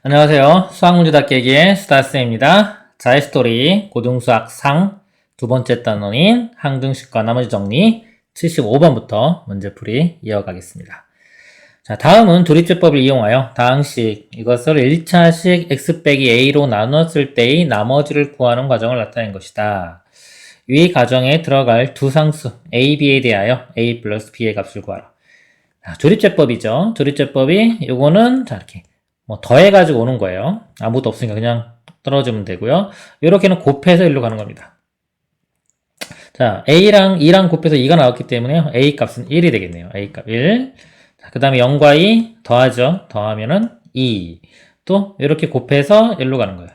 안녕하세요. 수학문제답 깨기의 수다쌤입니다. 자의 스토리 고등수학 상 두 번째 단원인 항등식과 나머지 정리 75번부터 문제풀이 이어가겠습니다. 자, 다음은 조립제법을 이용하여 다항식 이것을 1차식 x 빼기 a로 나눴을 때의 나머지를 구하는 과정을 나타낸 것이다. 위 과정에 들어갈 두 상수 a, b에 대하여 a 플러스 b의 값을 구하라. 자, 조립제법이죠. 조립제법이 요거는 자 이렇게 뭐 더해가지고 오는 거예요. 아무것도 없으니까 그냥 떨어지면 되고요. 이렇게는 곱해서 1로 가는 겁니다. 자, a랑 2랑 곱해서 2가 나왔기 때문에 a 값은 1이 되겠네요. a 값 1. 그 다음에 0과 2 더하죠. 더하면은 2. 또 이렇게 곱해서 1로 가는 거예요.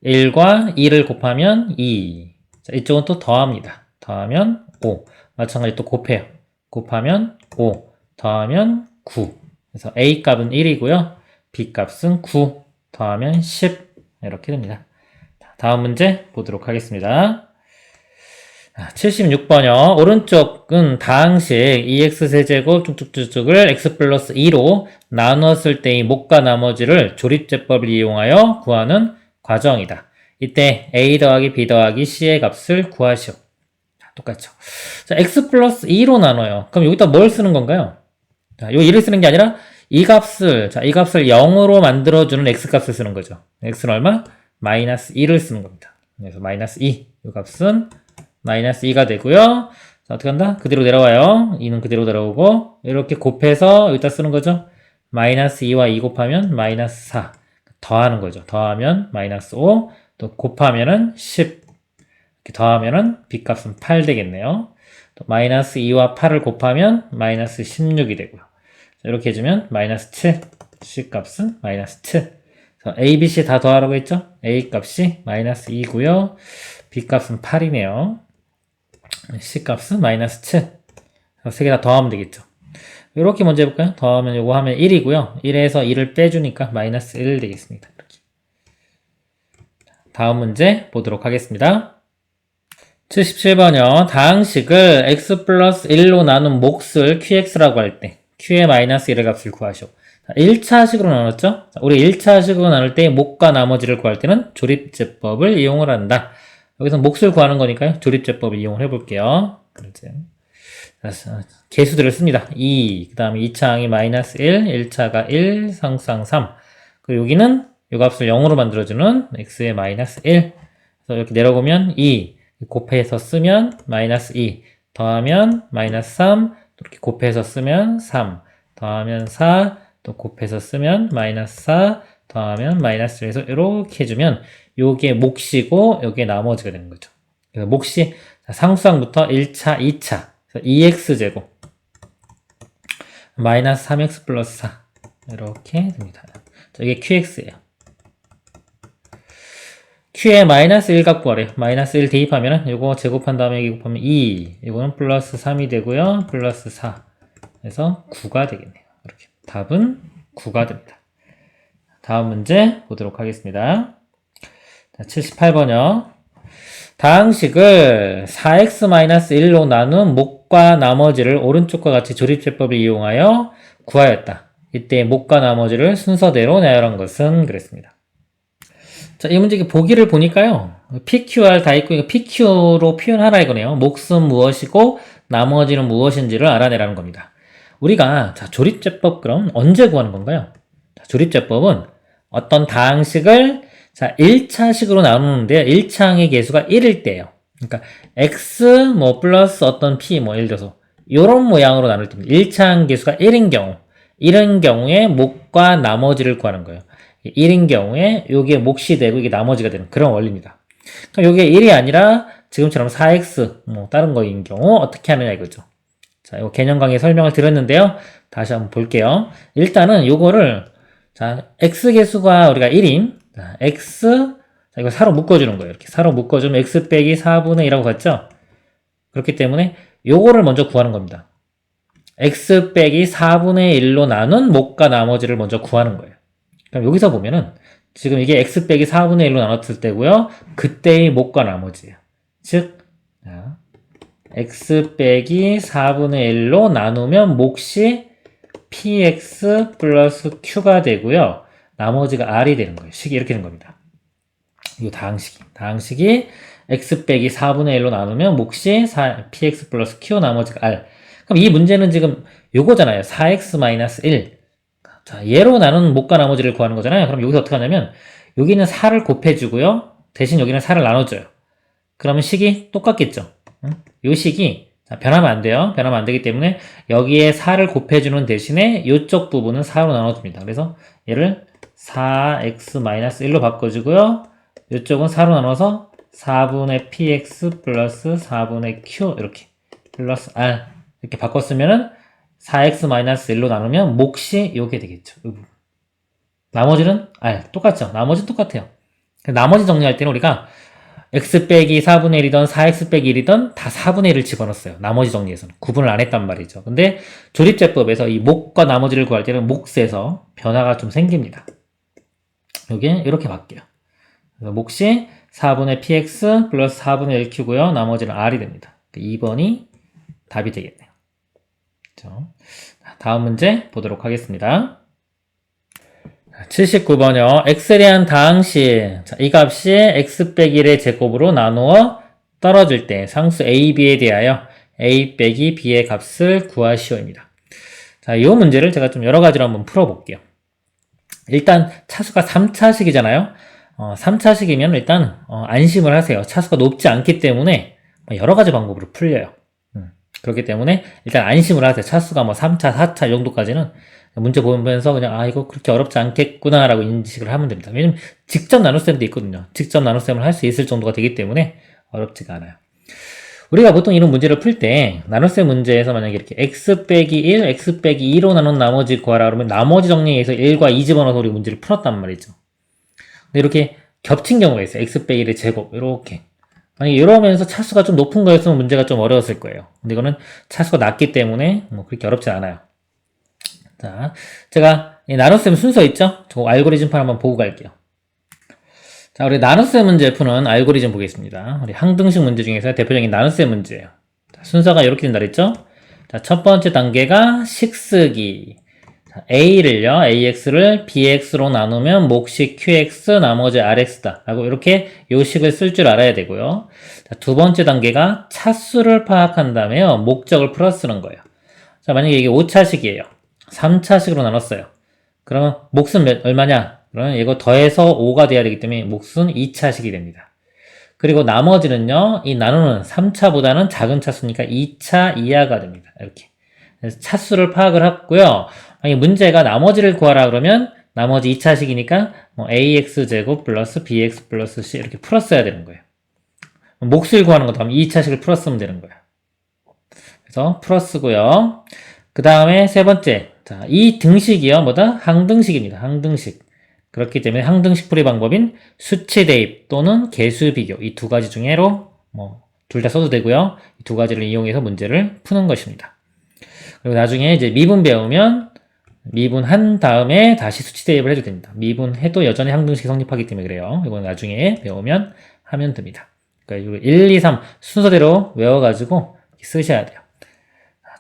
1과 2를 곱하면 2. 자, 이쪽은 또 더합니다. 더하면 5. 마찬가지 또 곱해요. 곱하면 5. 더하면 9. 그래서 a 값은 1이고요. b 값은 9 더하면 10 이렇게 됩니다. 다음 문제 보도록 하겠습니다. 76번이요. 오른쪽은 다항식 2x세제곱 쭉쭉쭉을 x 플러스 2로 나눴을 때의 목과 나머지를 조립제법을 이용하여 구하는 과정이다. 이때 a 더하기 b 더하기 c의 값을 구하시오. 똑같죠. 자, x 플러스 2로 나눠요. 그럼 여기다 뭘 쓰는 건가요? 자, 이 1을 쓰는 게 아니라 이 값을 0으로 만들어주는 x값을 쓰는 거죠. x는 얼마? 마이너스 2를 쓰는 겁니다. 그래서 마이너스 2. 이 값은 마이너스 2가 되고요. 자, 어떻게 한다? 그대로 내려와요. 2는 그대로 내려오고, 이렇게 곱해서 여기다 쓰는 거죠. 마이너스 2와 2 곱하면 마이너스 4. 더하는 거죠. 더하면 마이너스 5. 또 곱하면은 10. 이렇게 더하면은 b값은 8 되겠네요. 또 마이너스 2와 8을 곱하면 마이너스 16이 되고요. 이렇게 해주면 마이너스 7, C값은 마이너스 7. 그래서 A, B, C 다 더하라고 했죠? A 값이 마이너스 2고요. B 값은 8이네요. C 값은 마이너스 7. 세 개 다 더하면 되겠죠. 이렇게 먼저 해볼까요? 더하면 요거 하면 1이고요. 1에서 2를 빼주니까 마이너스 1 되겠습니다. 이렇게. 다음 문제 보도록 하겠습니다. 77번이요. 다항식을 x 플러스 1로 나눈 몫을 qx라고 할 때 q의 마이너스 1의 값을 구하시오. 1차식으로 나눴죠? 우리 1차식으로 나눌 때 몫과 나머지를 구할 때는 조립제법을 이용을 한다. 여기서 몫을 구하는 거니까요. 조립제법을 이용을 해볼게요. 개수들을 씁니다. 2, 그 다음에 2차항이 마이너스 1, 1차가 1, 상수항 3. 그리고 여기는 이 값을 0으로 만들어주는 x의 마이너스 1. 그래서 이렇게 내려보면 2, 곱해서 쓰면 마이너스 2, 더하면 마이너스 3, 이렇게 곱해서 쓰면 3, 더하면 4, 또 곱해서 쓰면 마이너스 4, 더하면 마이너스 1에서 이렇게 해주면 요게 몫이고 요게 나머지가 되는 거죠. 그래서 몫이 상수항부터 1차, 2차, 2x제곱 마이너스 3x 플러스 4 이렇게 됩니다. 이게 qx예요. q에 마이너스 1 값 구하래요. 마이너스 1 대입하면은 요거 제곱한 다음에 여기 곱하면 2. 이거는 플러스 3이 되고요. 플러스 4. 그래서 9가 되겠네요. 이렇게. 답은 9가 됩니다. 다음 문제 보도록 하겠습니다. 78번이요. 다항식을 4x-1로 나눈 몫과 나머지를 오른쪽과 같이 조립제법을 이용하여 구하였다. 이때 몫과 나머지를 순서대로 나열한 것은 그랬습니다. 자, 이 문제 보기를 보니까요. PQR 다 있고, 이거 PQ로 표현하라 이거네요. 몫은 무엇이고, 나머지는 무엇인지를 알아내라는 겁니다. 우리가, 자, 조립제법 그럼 언제 구하는 건가요? 자, 조립제법은 어떤 다항식을, 자, 1차식으로 나누는데, 1차항의 개수가 1일 때예요. 그러니까, x, 뭐, 플러스 어떤 p, 뭐, 예를 들어서, 요런 모양으로 나눌 때입니다. 1차항 개수가 1인 경우, 이런 경우에 몫과 나머지를 구하는 거예요. 1인 경우에 요게 몫이 되고 이게 나머지가 되는 그런 원리입니다. 그럼 요게 1이 아니라 지금처럼 4x 뭐 다른 거인 경우 어떻게 하느냐 이거죠. 자, 요 개념 강의 설명을 드렸는데요. 다시 한번 볼게요. 일단은 요거를 자, x 개수가 우리가 1인 자, x 자, 이거 4로 묶어주는 거예요. 이렇게 4로 묶어주면 x 빼기 4분의 2라고 갔죠? 그렇기 때문에 요거를 먼저 구하는 겁니다. x 빼기 4분의 1로 나눈 몫과 나머지를 먼저 구하는 거예요. 그럼 여기서 보면은 지금 이게 x 빼기 4분의 1로 나눴을 때고요. 그때의 몫과 나머지예요. 즉 x 빼기 4분의 1로 나누면 몫이 px 플러스 q가 되고요. 나머지가 r이 되는 거예요. 식이 이렇게 되는 겁니다. 이 다항식이 x 빼기 4분의 1로 나누면 몫이 px 플러스 q 나머지가 r. 그럼 이 문제는 지금 요거잖아요. 4x 마이너스 1. 자, 얘로 나눈 몫과 나머지를 구하는 거잖아요. 그럼 여기서 어떻게 하냐면 여기는 4를 곱해주고요. 대신 여기는 4를 나눠줘요. 그러면 식이 똑같겠죠. 요 식이 변하면 안 돼요. 변하면 안 되기 때문에 여기에 4를 곱해주는 대신에 이쪽 부분은 4로 나눠줍니다. 그래서 얘를 4x-1로 바꿔주고요. 이쪽은 4로 나눠서 4분의 px 플러스 4분의 q 이렇게 플러스 r 이렇게 바꿨으면은 4x-1로 나누면 몫이 이렇게 되겠죠. 이 부분. 나머지는 r 똑같죠. 나머지는 똑같아요. 나머지 정리할 때는 우리가 x 빼기 4분의 1이던 4x 빼기 1이던 다 4분의 1을 집어넣었어요. 나머지 정리에서는. 구분을 안 했단 말이죠. 근데 조립제법에서 이 몫과 나머지를 구할 때는 몫에서 변화가 좀 생깁니다. 이게 이렇게 바뀌어요. 그래서 몫이 4분의 px 플러스 4분의 1q고요. 나머지는 r이 됩니다. 2번이 답이 되겠네요. 그렇죠? 다음 문제 보도록 하겠습니다. 79번이요. x에 대한 다항식. 자, 이 값이 x 빼기 1의 제곱으로 나누어 떨어질 때 상수 a, b에 대하여 a 빼기 b의 값을 구하시오입니다. 자, 이 문제를 제가 좀 여러 가지로 한번 풀어볼게요. 일단 차수가 3차식이잖아요. 3차식이면 일단 안심을 하세요. 차수가 높지 않기 때문에 여러 가지 방법으로 풀려요. 그렇기 때문에 일단 안심을 하세요. 차수가 뭐 3차, 4차 정도까지는 문제 보면서 그냥 이거 그렇게 어렵지 않겠구나 라고 인식을 하면 됩니다. 왜냐면 직접 나눗셈도 있거든요. 직접 나눗셈을 할 수 있을 정도가 되기 때문에 어렵지가 않아요. 우리가 보통 이런 문제를 풀 때 나눗셈 문제에서 만약에 이렇게 x 빼기 1, x 빼기 2로 나눈 나머지 구하라 그러면 나머지 정리해서 1과 2 집어넣어서 우리 문제를 풀었단 말이죠. 근데 이렇게 겹친 경우가 있어요. x 빼기 1의 제곱 이렇게. 만약에 이러면서 차수가 좀 높은 거였으면 문제가 좀 어려웠을 거예요. 근데 이거는 차수가 낮기 때문에 뭐 그렇게 어렵지 않아요. 자, 제가 이 나눗셈 순서 있죠? 저 알고리즘판 한번 보고 갈게요. 자, 우리 나눗셈 문제 푸는 알고리즘 보겠습니다. 우리 항등식 문제 중에서 대표적인 나눗셈 문제예요. 자, 순서가 이렇게 된다 그랬죠? 자, 첫 번째 단계가 식쓰기. 자, a를요, ax를 bx로 나누면 몫이 qx 나머지 rx다 라고 이렇게 요 식을 쓸 줄 알아야 되고요. 자, 두 번째 단계가 차수를 파악한 다음에요, 목적을 풀어 쓰는 거예요. 자, 만약에 이게 5차식이에요. 3차식으로 나눴어요. 그러면 몫은 얼마냐? 그러면 이거 더해서 5가 돼야 되기 때문에 몫은 2차식이 됩니다. 그리고 나머지는요, 이 나누는 3차보다는 작은 차수니까 2차 이하가 됩니다. 이렇게. 그래서 차수를 파악을 했고요. 만약에 문제가 나머지를 구하라 그러면 나머지 2차식이니까 뭐 ax제곱 플러스 bx 플러스 c 이렇게 풀었어야 되는 거예요. 몫을 구하는 것도 하면 2차식을 풀었으면 되는 거예요. 그래서 풀었고요. 그 다음에 세 번째. 자, 이 등식이요. 뭐다? 항등식입니다. 항등식. 그렇기 때문에 항등식 풀이 방법인 수치 대입 또는 개수 비교. 이 두 가지 중에로 둘 다 써도 되고요. 이 두 가지를 이용해서 문제를 푸는 것입니다. 그리고 나중에 이제 미분 배우면 미분한 다음에 다시 수치 대입을 해도 됩니다. 미분해도 여전히 항등식이 성립하기 때문에 그래요. 이건 나중에 배우면 하면 됩니다. 그러니까 1, 2, 3 순서대로 외워가지고 쓰셔야 돼요.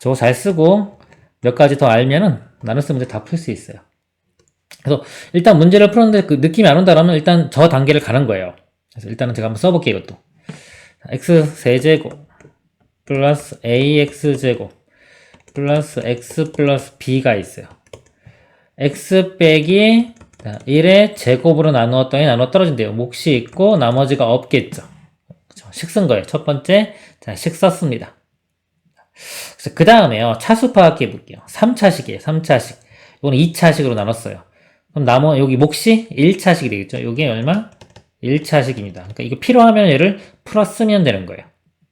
저거 잘 쓰고 몇 가지 더 알면은 나눗셈 문제 다 풀 수 있어요. 그래서 일단 문제를 풀었는데 그 느낌이 안 온다라면 일단 저 단계를 가는 거예요. 그래서 일단은 제가 한번 써볼게요, 이것도. x 세제곱 플러스 ax제곱 플러스 x 플러스 b가 있어요. x 빼기 1의 제곱으로 나누었더니 나누어 떨어진대요. 몫이 있고 나머지가 없겠죠. 그쵸? 식 쓴 거예요. 첫 번째, 자, 식 썼습니다. 그래서 그 다음에요. 차수 파악해 볼게요. 3차식이에요. 3차식. 이거는 2차식으로 나눴어요. 그럼 여기 몫이 1차식이 되겠죠. 이게 얼마? 1차식입니다. 그러니까 이거 필요하면 얘를 풀었으면 되는 거예요.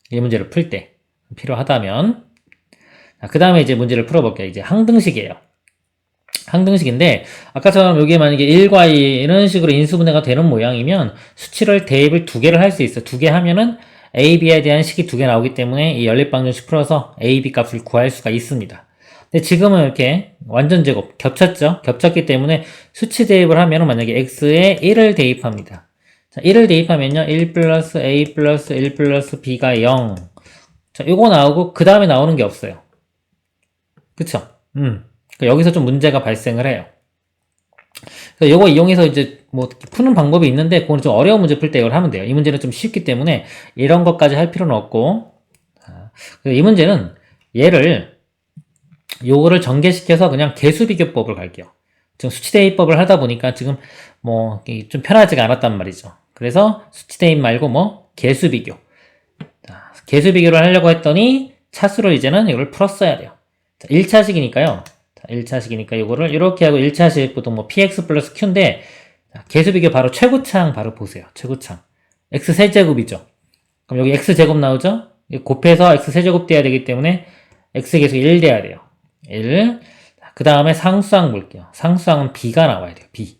이 문제를 풀 때. 필요하다면. 그 다음에 이제 문제를 풀어볼게요. 이제 항등식이에요. 항등식인데, 아까처럼 여기에 만약에 1과 2 이런 식으로 인수분해가 되는 모양이면 수치를 대입을 두 개를 할 수 있어요. 두 개 하면은 a, b에 대한 식이 두 개 나오기 때문에 이 연립방정식 풀어서 a, b 값을 구할 수가 있습니다. 근데 지금은 이렇게 완전 제곱 겹쳤죠? 겹쳤기 때문에 수치 대입을 하면 만약에 x에 1을 대입합니다. 자, 1을 대입하면요. 1 플러스 a 플러스 1 플러스 b가 0. 자, 요거 나오고 그 다음에 나오는 게 없어요. 그쵸? 그러니까 여기서 좀 문제가 발생을 해요. 그래서 요거 이용해서 이제 뭐 푸는 방법이 있는데 그건 좀 어려운 문제 풀 때 이걸 하면 돼요. 이 문제는 좀 쉽기 때문에 이런 것까지 할 필요는 없고 그래서 이 문제는 얘를 요거를 전개시켜서 그냥 개수비교법을 갈게요. 지금 수치대입법을 하다 보니까 지금 뭐 좀 편하지가 않았단 말이죠. 그래서 수치대입 말고 뭐 개수비교. 개수비교를 하려고 했더니 차수를 이제는 이걸 풀었어야 돼요. 1차식이니까요. 1차식이니까 이거를 이렇게 하고 1차식 보통 뭐 px 플러스 q인데 개수비교 바로 최고창 바로 보세요. 최고창. x 세제곱이죠. 그럼 여기 x 제곱 나오죠? 곱해서 x 세제곱 돼야 되기 때문에 x 계속 1 돼야 돼요. 1. 그 다음에 상수항 볼게요. 상수항은 b가 나와야 돼요. b.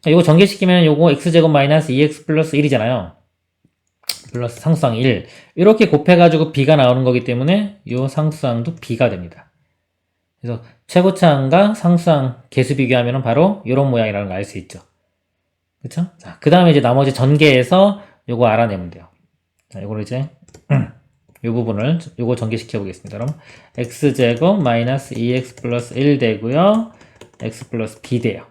이거 전개시키면 요거 x제곱 마이너스 2x 플러스 1이잖아요. 플러스 상수항 1. 이렇게 곱해가지고 b가 나오는 거기 때문에 요 상수항도 b가 됩니다. 그래서 최고차항과 상수항 개수 비교하면 바로 이런 모양이라는 걸 알 수 있죠. 그쵸? 자, 그 다음에 이제 나머지 전개해서 요거 알아내면 돼요. 자, 요거를 이제 요 부분을 요거 전개시켜 보겠습니다. 그럼 x제곱 마이너스 2x 플러스 1 되고요. x 플러스 b 돼요.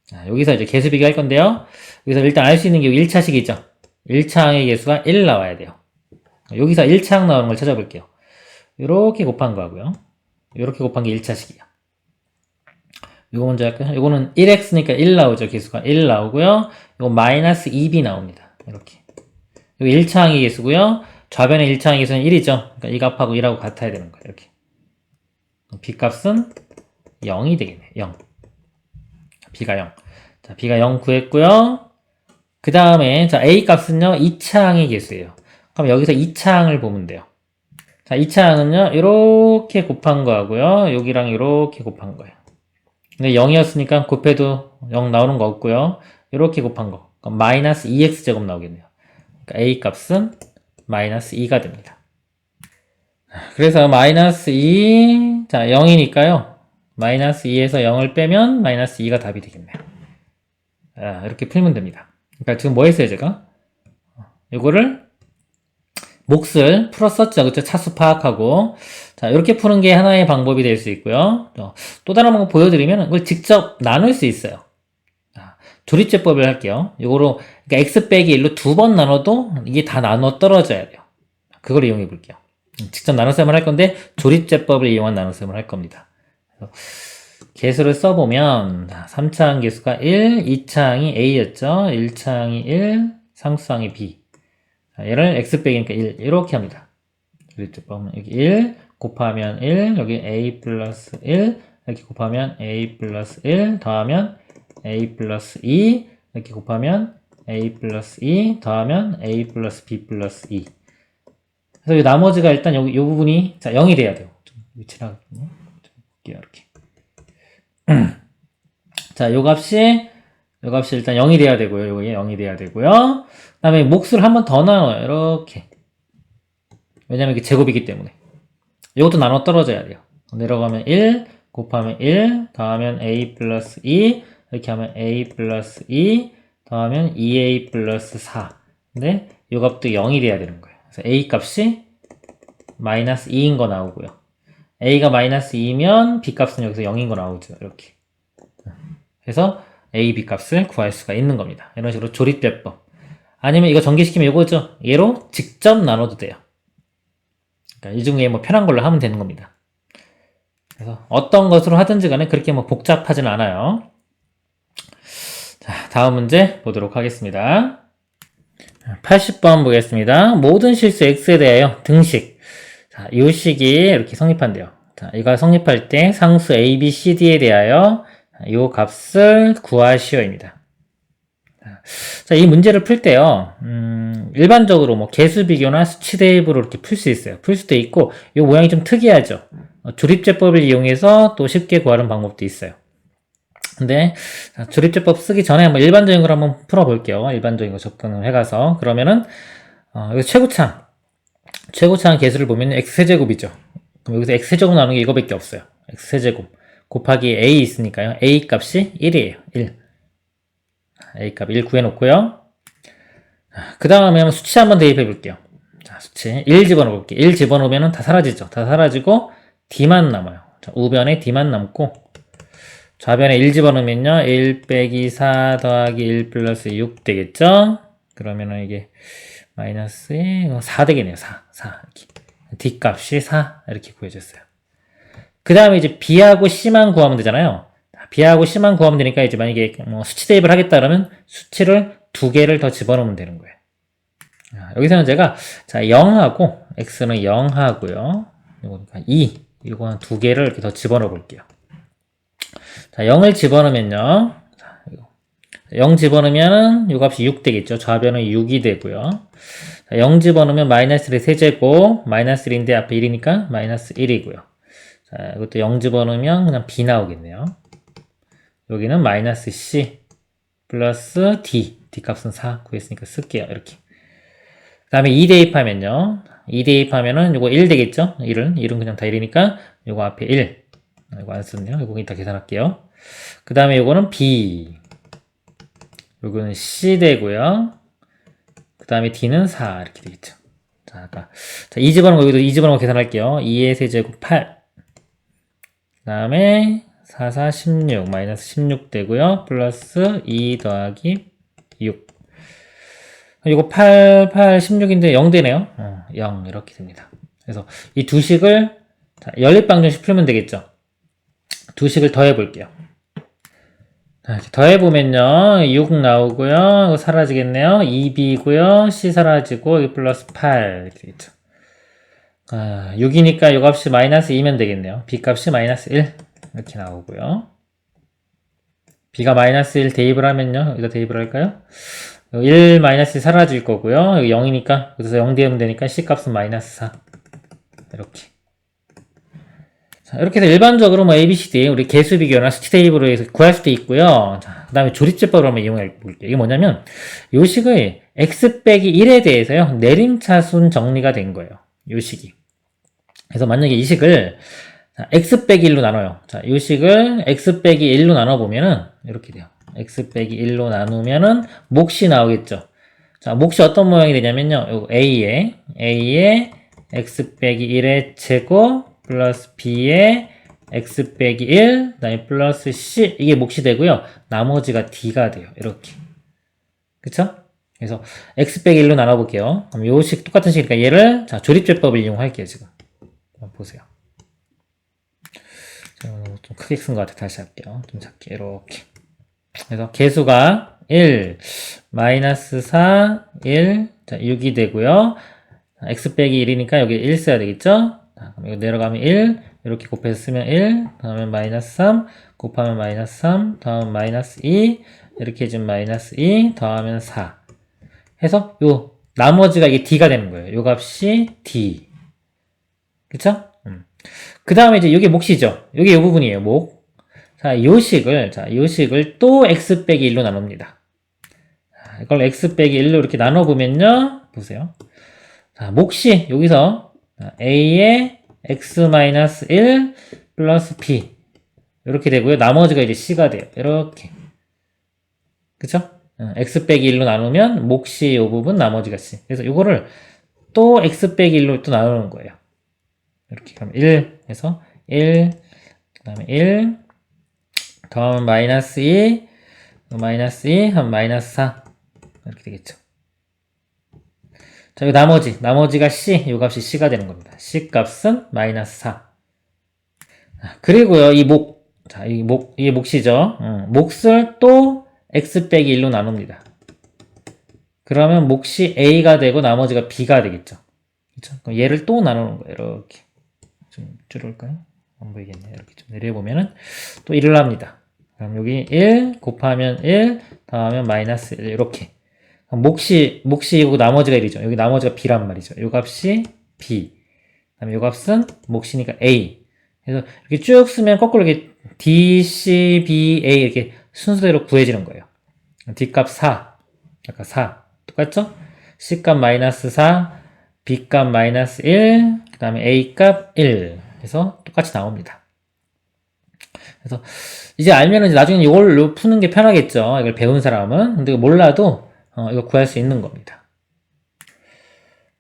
자, 여기서 이제 개수 비교할 건데요. 여기서 일단 알 수 있는 게 1차식이죠. 1차항의 개수가 1 나와야 돼요. 여기서 1차항 나오는 걸 찾아볼게요. 요렇게 곱한 거고요. 요렇게 곱한 게 1차식이야. 요거 먼저 할까요? 요거는 1x니까 1 나오죠. 개수가 1 나오고요. 요거 마이너스 2b 나옵니다. 이렇게. 요거 1차항의 개수고요. 좌변의 1차항의 개수는 1이죠. 그러니까 이 값하고 1하고 같아야 되는 거예요. 이렇게. b 값은 0이 되겠네. 0. b가 0. 자, b가 0 구했고요. 그 다음에 자 a 값은요 2차항의 개수예요. 그럼 여기서 2차항을 보면 돼요. 자 2차항은요 이렇게 곱한 거하고요 여기랑 이렇게 곱한 거예요. 근데 0이었으니까 곱해도 0 나오는 거 없고요. 이렇게 곱한 거 그럼 마이너스 2x 제곱 나오겠네요. 그러니까 a 값은 마이너스 2가 됩니다. 그래서 마이너스 2, 자 0이니까요 마이너스 2에서 0을 빼면 마이너스 2가 답이 되겠네요. 자, 이렇게 풀면 됩니다. 그러니까 지금 뭐 했어요, 제가? 이거를 몫을 풀었었죠. 그쵸? 차수 파악하고. 자, 이렇게 푸는 게 하나의 방법이 될 수 있고요. 또 다른 방법 보여드리면 이걸 직접 나눌 수 있어요. 자, 조립제법을 할게요. 이거로, 그러니까 x 빼기 1로 2번 나눠도 이게 다 나눠 떨어져야 돼요. 그걸 이용해 볼게요. 직접 나눗셈을 할 건데 조립제법을 이용한 나눗셈을 할 겁니다. 개수를 써보면 3차항 개수가 1, 2차항이 a였죠. 1차항이 1, 상수항이 b. 자, 얘를 x 빼기니까 1 이렇게 합니다. 조립제법은 여기 1 곱하면 1 여기 a 플러스 1 이렇게 곱하면 a 플러스 1 더하면 a 플러스 2 이렇게 곱하면 a 플러스 2 더하면 a 플러스 b 플러스 2. 그래서 이 나머지가 일단 여기 이 부분이 자 0이 돼야 돼요. 좀 위치를 하거든요. 이렇게. 자, 요 값이 일단 0이 돼야 되고요. 요게 0이 돼야 되고요. 그 다음에 몫을 한 번 더 나눠요. 이렇게. 왜냐면 이게 제곱이기 때문에. 요것도 나눠 떨어져야 돼요. 내려가면 1, 곱하면 1, 더하면 a 플러스 2, 이렇게 하면 a 플러스 2, 더하면 2a 플러스 4. 근데 요 값도 0이 돼야 되는 거예요. 그래서 a 값이 마이너스 2인 거 나오고요. a가 마이너스 2면 b 값은 여기서 0인 거 나오죠. 이렇게. 그래서 a, b 값을 구할 수가 있는 겁니다. 이런 식으로 조립제법. 아니면 이거 전개시키면 이거죠. 얘로 직접 나눠도 돼요. 그러니까 이 중에 뭐 편한 걸로 하면 되는 겁니다. 그래서 어떤 것으로 하든지 간에 그렇게 뭐 복잡하진 않아요. 자, 다음 문제 보도록 하겠습니다. 80번 보겠습니다. 모든 실수 x에 대하여 등식. 자, 이 식이 이렇게 성립한대요. 자, 이거 성립할 때 상수 a, b, c, d에 대하여 이 값을 구하시오입니다. 자, 이 문제를 풀 때요, 일반적으로 뭐 개수 비교나 수치 대입으로 이렇게 풀 수 있어요. 풀 수도 있고, 이 모양이 좀 특이하죠. 조립제법을 이용해서 또 쉽게 구하는 방법도 있어요. 근데 조립제법 쓰기 전에 한번 일반적인 걸 한번 풀어볼게요. 일반적인 거 접근을 해가서. 그러면은 여기 최고차항 개수를 보면 x세제곱이죠. 그럼 여기서 x세제곱 나오는 게 이거밖에 없어요. x세제곱 곱하기 a 있으니까요. a 값이 1이에요. 1. a 값 1 구해놓고요. 그 다음에 한번 수치 한번 대입해 볼게요. 자, 수치 1 집어넣어 볼게요. 1 집어넣으면 다 사라지죠. 다 사라지고 d만 남아요. 자, 우변에 d만 남고 좌변에 1 집어넣으면요. 1 빼기 4 더하기 1 플러스 6 되겠죠? 그러면은 이게 마이너스 4 되겠네요. 4. 이렇게. D값이 4. 이렇게 구해졌어요. 그 다음에 이제 B하고 C만 구하면 되잖아요. B하고 C만 구하면 되니까 이제 만약에 수치 대입을 하겠다 그러면 수치를 2개를 더 집어넣으면 되는 거예요. 여기서는 제가, 자, 0하고, X는 0 하고요. 이거니까 2. 이거는 2개를 이렇게 더 집어넣어 볼게요. 자, 0을 집어넣으면요. 자, 0 집어넣으면은 이 값이 6 되겠죠. 좌변은 6이 되고요. 자, 0 집어넣으면 마이너스 1의 세제곱, 마이너스 1인데 앞에 1이니까 마이너스 1이고요. 자, 이것도 0 집어넣으면 그냥 B 나오겠네요. 여기는 마이너스 C 플러스 D. D 값은 4 구했으니까 쓸게요. 이렇게. 그 다음에 2 대입하면요. 2 대입하면은 요거 1 되겠죠? 1은 그냥 다 1이니까 요거 앞에 1. 이거 안 썼네요. 요거 이따 계산할게요. 그 다음에 요거는 B. 요거는 C 되고요. 그 다음에 D는 4. 이렇게 되겠죠. 자, 아까. 자, 2 집어넣은 거, 여기도 2 집어넣은 거 계산할게요. 2의 세제곱 8. 그 다음에 4, 4, 16. 마이너스 16 되고요. 플러스 2 더하기 6. 이거 8, 16인데 0 되네요. 0 이렇게 됩니다. 그래서 이 두 식을 연립방정식 풀면 되겠죠. 두 식을 더해 볼게요. 이렇게 더해 보면요. 6 나오고요. 이거 사라지겠네요. 2b고요. c 사라지고 여기 플러스 8 이렇게 되겠죠. 6이니까 이 값이 마이너스 2면 되겠네요. b 값이 마이너스 1 이렇게 나오고요. b가 마이너스 1 대입을 하면요. 여기다 대입을 할까요? 1 마이너스 사라질 거고요. 여기 0이니까 그래서 0 대입하면 되니까 C 값은 마이너스 4 이렇게. 자, 이렇게 해서 일반적으로 A, B, C, D 우리 개수 비교나 수치 대입으로 해서 구할 수도 있고요. 자, 그 다음에 조립제법을 한번 이용해 볼게요. 이게 뭐냐면 요 식의 x 빼기 1에 대해서요 내림차순 정리가 된 거예요. 요 식이. 그래서 만약에 이 식을 x 빼기 1로 나눠요. 자, 요 식을 x 빼기 1로 나눠보면은 이렇게 돼요. x 빼기 1로 나누면은 몫이 나오겠죠. 자, 몫이 어떤 모양이 되냐면요. 요거 A에 x 빼기 1의 제곱 플러스 B에 x 빼기 1 그다음에 플러스 C 이게 몫이 되고요. 나머지가 D가 돼요. 이렇게. 그쵸? 그래서 x 빼기 1로 나눠볼게요. 그럼 요 식 똑같은 식이니까 얘를 자, 조립제법을 이용할게요. 지금. 한번 보세요. 좀 크게 쓴 것 같아. 다시 할게요. 좀 작게 이렇게. 그래서 개수가 1, 마이너스 4, 1, 자, 6이 되고요. x 빼기 1이니까 여기 1 써야 되겠죠? 자, 그럼 이거 내려가면 1, 이렇게 곱해서 쓰면 1, 다음에 마이너스 3, 곱하면 마이너스 3, 다음 마이너스 2, 이렇게 해주면 마이너스 2, 더하면 4. 해서 요 나머지가 이게 d가 되는 거예요. 요 값이 d. 그쵸? 그 다음에 이제 이게 몫이죠. 이게 요 부분이에요. 몫. 자, 요 식을 또 x 빼기 1로 나눕니다. 자, 이걸 x 빼기 1로 이렇게 나눠보면요. 보세요. 자, 몫이 여기서 a에 x-1 플러스 b. 이렇게 되고요. 나머지가 이제 c가 돼요. 이렇게. 그쵸? x 빼기 1로 나누면 몫이 요 부분, 나머지가 c. 그래서 이거를 또 x 빼기 1로 또 나누는 거예요. 이렇게 그럼 1 해서 1, 그 다음에 1, 더하면 마이너스 2, 마이너스 2, 한 마이너스 4. 이렇게 되겠죠. 자, 이 나머지가 C, 이 값이 C가 되는 겁니다. C 값은 마이너스 4. 그리고요, 자, 이게 몫이죠. 몫을 또 X 빼기 1로 나눕니다. 그러면 몫이 A가 되고 나머지가 B가 되겠죠. 그쵸? 그럼 얘를 또 나누는 거예요. 이렇게. 좀 줄일까요? 안 보이겠네요. 이렇게 좀 내려보면은 또 1을 합니다. 그럼 여기 1 곱하면 1 더하면 마이너스 1 이렇게. 몫이고 나머지가 1이죠. 여기 나머지가 B란 말이죠. 요 값이 B. 그다음에 요 값은 몫이니까 A. 그래서 이렇게 쭉 쓰면 거꾸로 이렇게 D, C, B, A 이렇게 순서대로 구해지는 거예요. D 값 4. 아까 4. 똑같죠? C 값 마이너스 4, B 값 마이너스 1, 그 다음에 A 값 1. 해서 똑같이 나옵니다. 그래서 이제 알면은 이제 나중에 이걸로 푸는 게 편하겠죠. 이걸 배운 사람은. 근데 몰라도 이거 구할 수 있는 겁니다.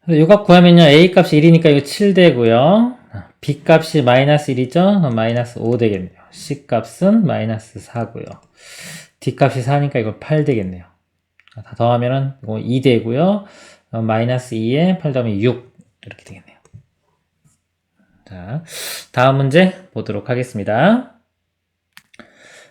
이 값 구하면요. A 값이 1이니까 이거 7 되고요. B 값이 마이너스 1이죠. 마이너스 5 되겠네요. C 값은 마이너스 4고요. D 값이 4니까 이거 8 되겠네요. 다 더하면은 이거 2 되고요. 마이너스 2에 8 더하면 6 이렇게 되겠네요. 자, 다음 문제 보도록 하겠습니다.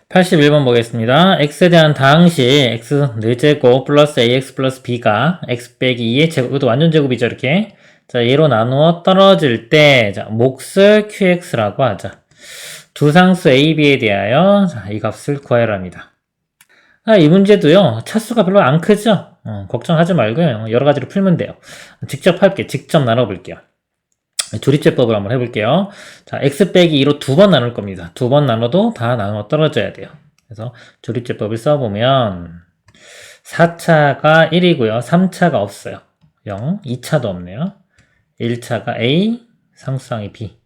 81번 보겠습니다. x에 대한 다항식 x 늘제곱 플러스 ax 플러스 b가 x 빼기 2의 제곱, 이것도 완전 제곱이죠, 이렇게. 자, 얘로 나누어 떨어질 때, 자, 몫을 qx라고 하자. 두 상수 a, b에 대하여, 자, 이 값을 구하라 합니다. 이 문제도요, 차수가 별로 안 크죠? 걱정하지 말고요. 여러 가지로 풀면 돼요. 직접 할게요. 직접 나눠볼게요. 조립제법을 한번 해볼게요. 자, x 빼기 2로 두 번 나눌 겁니다. 두 번 나눠도 다 나눠 떨어져야 돼요. 그래서 조립제법을 써보면 4차가 1이고요. 3차가 없어요. 0, 2차도 없네요. 1차가 a, 상수항이 b.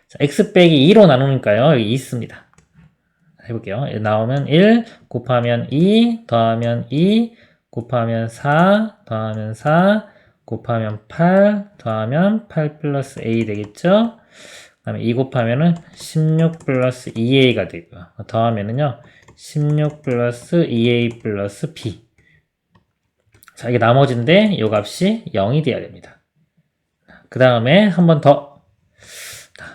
자, x 빼기 2로 나누니까요. 여기 있습니다. 해볼게요. 나오면 1 곱하면 2 더하면 2 곱하면 4 더하면 4 곱하면 8 더하면 8 플러스 a 되겠죠? 그 다음에 2 곱하면은 16 플러스 2a가 되고요. 더하면은요 16 플러스 2a 플러스 b. 자, 이게 나머지인데 요 값이 0이 돼야 됩니다. 그 다음에 한 번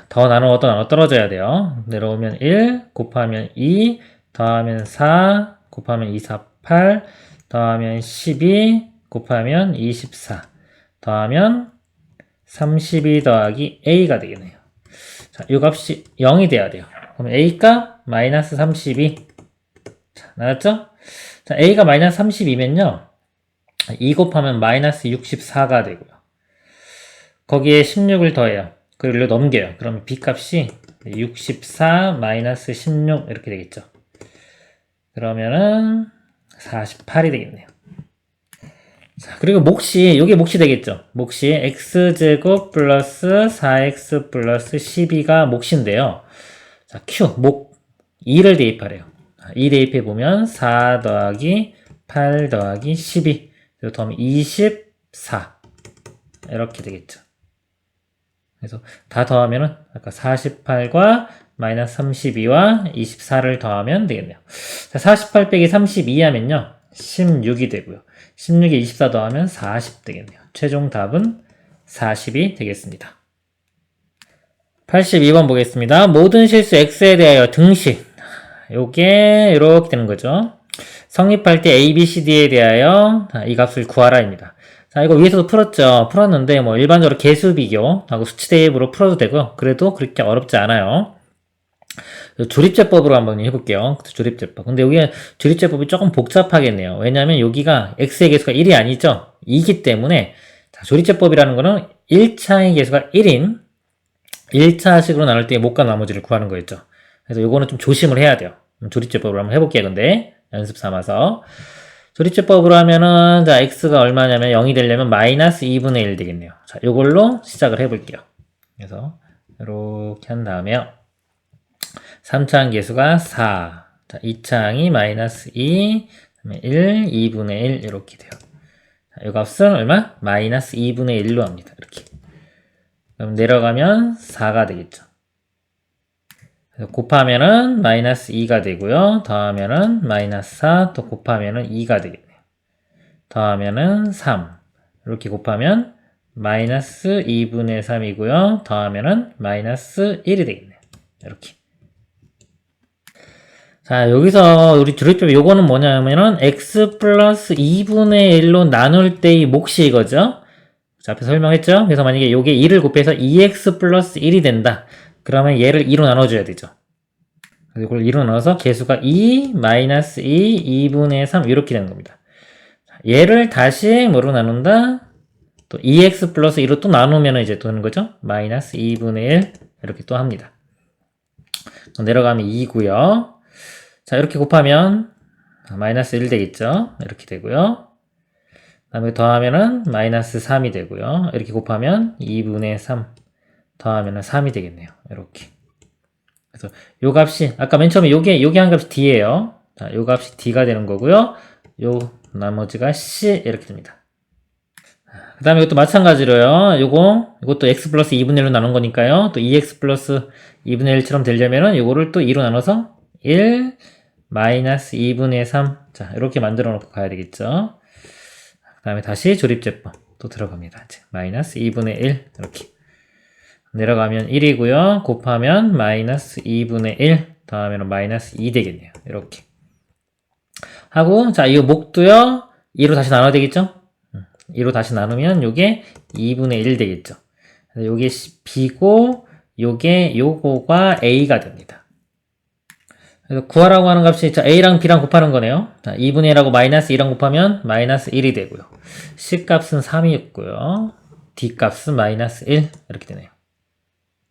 더 나누어도 나눠 떨어져야 돼요. 내려오면 1 곱하면 2 더하면 4 곱하면 2, 4, 8 더하면 12 곱하면 24 더하면 32 더하기 a가 되겠네요. 자, 이 값이 0이 돼야 돼요. 그럼 a가 마이너스 32. 자, 나왔죠? 자, a가 마이너스 32면요. 2 곱하면 마이너스 64가 되고요. 거기에 16을 더해요. 그리고 넘겨요. 그러면 b 값이 64 마이너스 16 이렇게 되겠죠. 그러면은 48이 되겠네요. 자, 그리고 요게 몫이 되겠죠. 몫이 x제곱 플러스 4x 플러스 12가 몫인데요. 자, 목 2를 대입하래요. 2 대입해보면 4 더하기 8 더하기 12. 그리고 더하면 24. 이렇게 되겠죠. 그래서 다 더하면은 아까 48과 마이너스 32와 24를 더하면 되겠네요. 자, 48 빼기 32 하면요. 16이 되고요. 16에 24 더하면 40 되겠네요. 최종 답은 40이 되겠습니다. 82번 보겠습니다. 모든 실수 x에 대하여 등식. 요게 이렇게 되는 거죠. 성립할 때 a, b, c, d에 대하여 이 값을 구하라입니다. 자, 이거 위에서도 풀었는데 뭐 일반적으로 개수 비교하고 수치 대입으로 풀어도 되고요. 그래도 그렇게 어렵지 않아요. 조립제법으로 한번 해볼게요. 조립제법. 근데 여기 조립제법이 조금 복잡하겠네요. 왜냐하면 여기가 x의 개수가 1이 아니죠. 2이기 때문에 자, 조립제법이라는 거는 1차의 개수가 1인 1차식으로 나눌 때 못과 나머지를 구하는 거였죠. 그래서 요거는 좀 조심을 해야 돼요. 조립제법으로 한번 해볼게요. 근데 연습 삼아서 조립제법으로 하면은 자 x가 얼마냐면 0이 되려면 마이너스 2분의 1 되겠네요. 자, 요걸로 시작을 해볼게요. 그래서 이렇게 한 다음에요. 3차항 개수가 4. 자, 2차항이 마이너스 2, 1, 2분의 1 이렇게 돼요. 자, 이 값은 얼마? 마이너스 2분의 1로 합니다. 이렇게. 그럼 내려가면 4가 되겠죠. 그래서 곱하면은 마이너스 2가 되고요. 더하면은 마이너스 4, 또 곱하면은 2가 되겠네요. 더하면은 3. 이렇게 곱하면 마이너스 2분의 3이고요. 더하면은 마이너스 1이 되겠네요. 이렇게. 자, 여기서 우리 조립법 요거는 뭐냐면은 x 플러스 2분의 1로 나눌 때의 몫이 이거죠. 자, 앞에 설명했죠? 그래서 만약에 요게 2를 곱해서 2x 플러스 1이 된다. 그러면 얘를 2로 나눠줘야 되죠. 그래서 이걸 2로 나눠서 개수가 2, 마이너스 2, 2분의 3 이렇게 되는 겁니다. 얘를 다시 뭐로 나눈다? 또 2x 플러스 2로 또 나누면 이제 또 하는 거죠. 마이너스 2분의 1 이렇게 또 합니다. 내려가면 2고요. 자, 이렇게 곱하면 마이너스 1 되겠죠. 이렇게 되고요. 그 다음에 더하면은 마이너스 3이 되고요. 이렇게 곱하면 2분의 3 더하면은 3이 되겠네요. 이렇게. 그래서 요 값이 아까 맨 처음에 요게 한 값이 d예요. 자, 요 값이 d가 되는 거고요. 요 나머지가 c 이렇게 됩니다. 그 다음에 이것도 마찬가지로요. 이것도 x 플러스 2분의 1로 나눈 거니까요. 또 2x 플러스 2분의 1처럼 되려면은 요거를 또 2로 나눠서 1 마이너스 2분의 3. 자, 이렇게 만들어 놓고 가야 되겠죠. 그 다음에 다시 조립제법 또 들어갑니다. 마이너스 2분의 1 이렇게 내려가면 1이고요. 곱하면 마이너스 2분의 1 더하면 마이너스 2 되겠네요. 이렇게 하고, 자, 이 목도요 2로 다시 나눠야 되겠죠. 2로 다시 나누면 요게 2분의 1 되겠죠. 요게 b고 요거가 a가 됩니다. 그래서 구하라고 하는 값이 자, a랑 b랑 곱하는 거네요. 자, 2분의 1하고 마이너스 2랑 곱하면 마이너스 1이 되고요. c 값은 3이었고요. d 값은 마이너스 1 이렇게 되네요.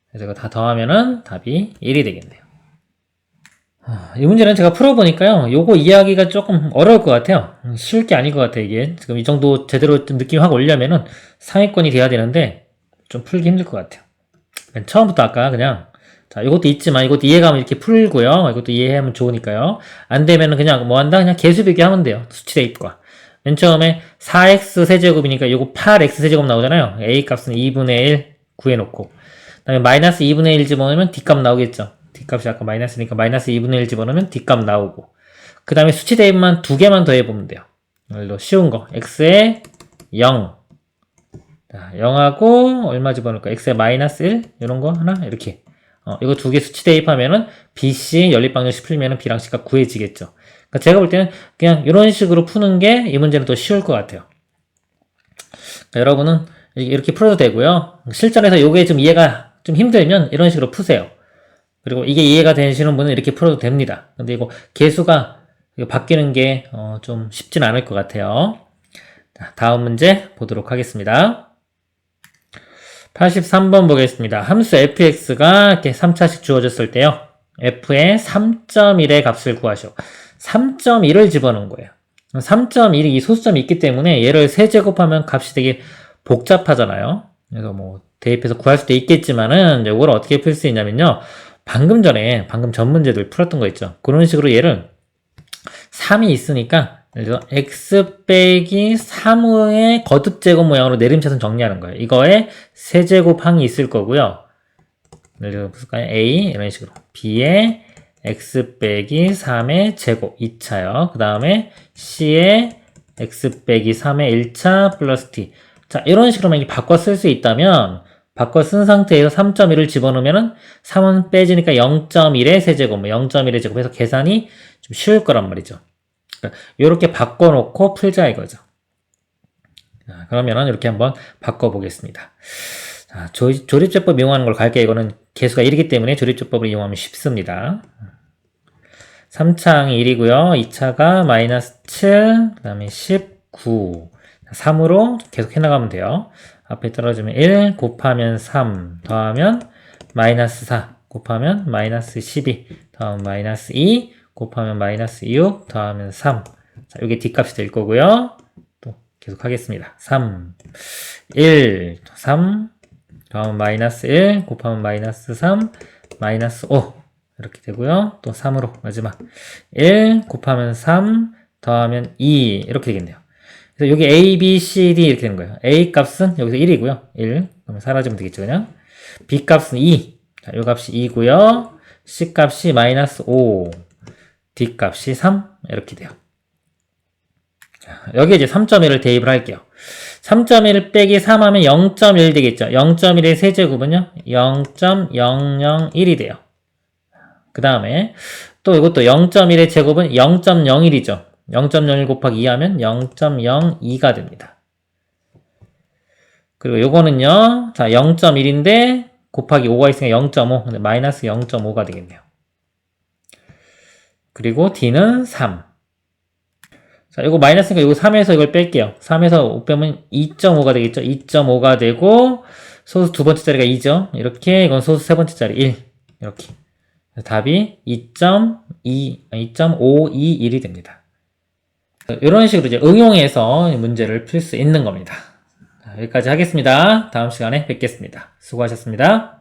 그래서 이거 다 더하면은 답이 1이 되겠네요. 이 문제는 제가 풀어보니까요. 요거 이해하기가 조금 어려울 것 같아요. 쉬울 게 아닌 것 같아요. 이게 지금 이 정도 제대로 좀 느낌 확 오려면은 상위권이 돼야 되는데 좀 풀기 힘들 것 같아요. 처음부터 아까 그냥 자, 이것도 있지만 이것도 이해가면 이렇게 풀고요. 이것도 이해하면 좋으니까요. 안 되면은 그냥 뭐 한다? 그냥 개수 비교 하면 돼요. 수치 대입과. 맨 처음에 4x 세제곱이니까 이거 8x 세제곱 나오잖아요. a 값은 2분의 1 구해놓고. 그 다음에 마이너스 2분의 1 집어넣으면 d 값 나오겠죠. d 값이 아까 마이너스니까 마이너스 2분의 1 집어넣으면 d 값 나오고. 그 다음에 수치 대입만 두 개만 더 해보면 돼요. 오늘도 쉬운 거. x에 0. 자, 0하고 얼마 집어넣을까? x에 마이너스 1? 이런 거 하나? 이렇게. 이거 두 개 수치 대입하면은 BC 연립방정식 풀면은 B랑 C가 구해지겠죠. 그러니까 제가 볼 때는 그냥 이런 식으로 푸는 게 이 문제는 더 쉬울 것 같아요. 그러니까 여러분은 이렇게 풀어도 되고요. 실전에서 이게 좀 이해가 좀 힘들면 이런 식으로 푸세요. 그리고 이게 이해가 되시는 분은 이렇게 풀어도 됩니다. 근데 이거 개수가 바뀌는 게 좀 쉽진 않을 것 같아요. 자, 다음 문제 보도록 하겠습니다. 83번 보겠습니다. 함수 fx가 이렇게 3차씩 주어졌을 때요. f의 3.1의 값을 구하시오. 3.1을 집어넣은 거예요. 3.1이 이 소수점이 있기 때문에 얘를 세제곱하면 값이 되게 복잡하잖아요. 그래서 뭐 대입해서 구할 수도 있겠지만은 이걸 어떻게 풀 수 있냐면요. 방금 전 문제들 풀었던 거 있죠. 그런 식으로 얘를 3이 있으니까 예를 들어 x 빼기 3의 거듭제곱 모양으로 내림차순 정리하는 거예요. 이거에 세제곱항이 있을 거고요. 예를 들어 볼까요? a 이런 식으로 b에 x 빼기 3의 제곱 2차요. 그 다음에 c에 x 빼기 3의 1차 플러스 t. 자, 이런 식으로 만약에 바꿔 쓸 수 있다면 바꿔 쓴 상태에서 3.1을 집어넣으면은 3은 빼지니까 0.1의 세제곱, 0.1의 제곱해서 계산이 좀 쉬울 거란 말이죠. 이렇게 바꿔놓고 풀자 이거죠. 자, 그러면은 이렇게 한번 바꿔보겠습니다. 자, 조립제법 이용하는 걸 갈게요. 이거는 개수가 1이기 때문에 조립제법을 이용하면 쉽습니다. 3차항이 1이고요. 2차가 마이너스 7, 그 다음에 19. 3으로 계속 해나가면 돼요. 앞에 떨어지면 1 곱하면 3 더하면 마이너스 4 곱하면 마이너스 12 더하면 마이너스 2 곱하면 마이너스 6 더하면 3. 자, 이게 D값이 될 거고요. 또 계속 하겠습니다. 3, 1, 3 더하면 마이너스 1 곱하면 마이너스 3 마이너스 5 이렇게 되고요. 또 3으로 마지막 1 곱하면 3 더하면 2 이렇게 되겠네요. 그래서 여기 A, B, C, D 이렇게 되는 거예요. A 값은 여기서 1이고요. 1. 그러면 사라지면 되겠죠, 그냥. B 값은 2. 자, 요 값이 2고요. C 값이 마이너스 5. D 값이 3. 이렇게 돼요. 자, 여기에 이제 3.1을 대입을 할게요. 3.1 빼기 3 하면 0.1 되겠죠. 0.1의 세제곱은요, 0.001이 돼요. 그 다음에 또 이것도 0.1의 제곱은 0.01이죠. 0.01 곱하기 2 하면 0.02가 됩니다. 그리고 요거는요, 자, 0.1인데 곱하기 5가 있으니까 0.5, 근데 마이너스 0.5가 되겠네요. 그리고 D는 3. 자, 요거 마이너스니까 요거 3에서 이걸 뺄게요. 3에서 5 빼면 2.5가 되겠죠. 2.5가 되고, 소수 두 번째 자리가 2죠. 이렇게, 이건 소수 세 번째 자리 1. 이렇게. 답이 2.521이 됩니다. 이런 식으로 이제 응용해서 문제를 풀 수 있는 겁니다. 여기까지 하겠습니다. 다음 시간에 뵙겠습니다. 수고하셨습니다.